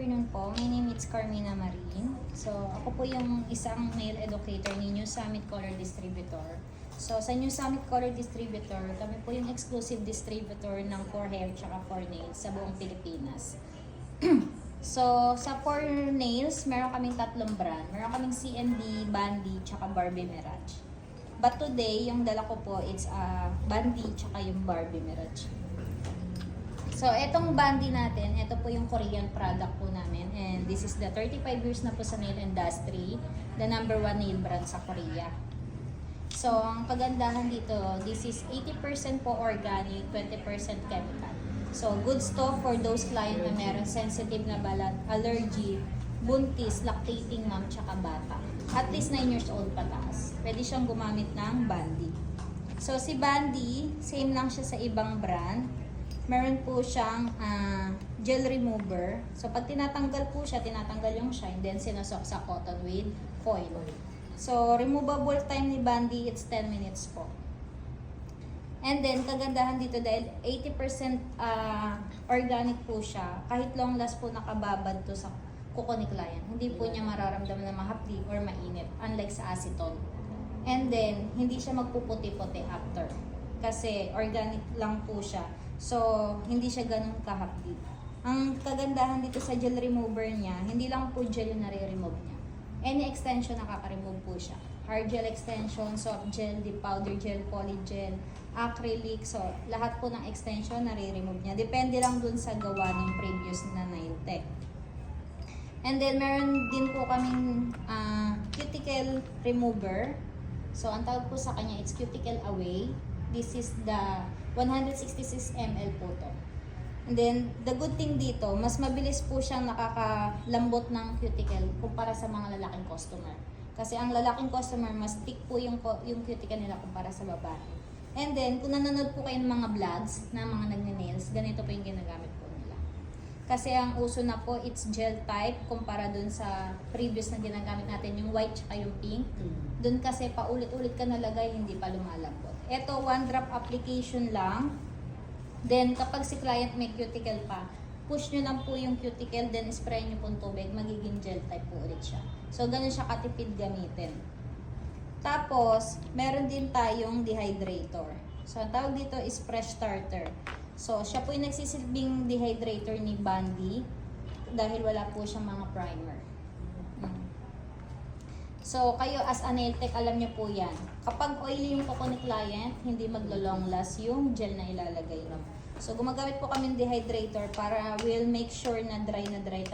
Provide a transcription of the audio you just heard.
afternoon po. My name is Carmina Marin. So, ako po yung isang nail educator ni New Summit Color Distributor. So, sa New Summit Color Distributor, kami po yung exclusive distributor ng for hair at for nails sa buong Pilipinas. So, sa for nails, meron kaming tatlong brand. Meron kaming CND, Bandy, tsaka Barbie Mirage. But today, yung dala ko po, it's Bandy, tsaka yung Barbie Mirage. So, etong Bandy natin, ito po yung Korean product po namin. And this is the 35 years na po sa nail industry. The #1 nail brand sa Korea. So, ang kagandahan dito, this is 80% po organic, 20% chemical. So, goods to for those client na meron sensitive na balat, allergy, buntis, lactating mom, tsaka bata. At least 9 years old pataas. Pwede siyang gumamit ng Bandy. So, si Bandy, same lang siya sa ibang brand. Meron po siyang gel remover. So, pag tinatanggal po siya, tinatanggal yung shine, then sinasok sa cotton with foil. So, removable time ni Bandy, it's 10 minutes po. And then, kagandahan dito dahil 80% organic po siya, kahit long last po nakababad to sa kuko ni client. Hindi po niya mararamdaman na mahapdi or mainit, unlike sa acetone. And then, hindi siya magpuputi-puti after. Kasi organic lang po siya. So, hindi siya ganun kahapdi. Ang kagandahan dito sa gel remover niya, hindi lang po gel yung nare-remove niya. Any extension nakaka-remove po siya. Hard gel extension, soft gel, deep powder gel, poly gel, acrylic. So, lahat po ng extension nare-remove niya. Depende lang dun sa gawa ng previous na nail tech. And then, meron din po kaming cuticle remover. So, ang tawag po sa kanya, it's cuticle away. This is the 166 ml po to. And then, the good thing dito, mas mabilis po siyang nakakalambot ng cuticle kumpara sa mga lalaking customer. Kasi ang lalaking customer, mas thick po yung cuticle nila kumpara sa babae. And then, kung nanonood po kayo ng mga vlogs na mga nagne-nails, ganito po yung ginagamit po nila. Kasi ang uso na po, it's gel type kumpara dun sa previous na ginagamit natin, yung white tsaka yung pink. Dun kasi paulit-ulit ka nalagay, hindi pa lumalambot. Ito, 1 drop application lang. Then, kapag si client may cuticle pa, push nyo lang po yung cuticle, then spray nyo po yung tubig, magiging gel type po ulit siya. So, ganun siya katipid gamitin. Tapos, meron din tayong dehydrator. So, ang tawag dito is fresh starter. So, siya po yung nagsisilbing dehydrator ni Bandy dahil wala po siyang mga primer. So, kayo as a nail tech, alam niyo po yan. Kapag oily yung kuko ni client, hindi maglo-long last yung gel na ilalagay mo. So, gumagamit po kami ng dehydrator para we'll make sure na dry talaga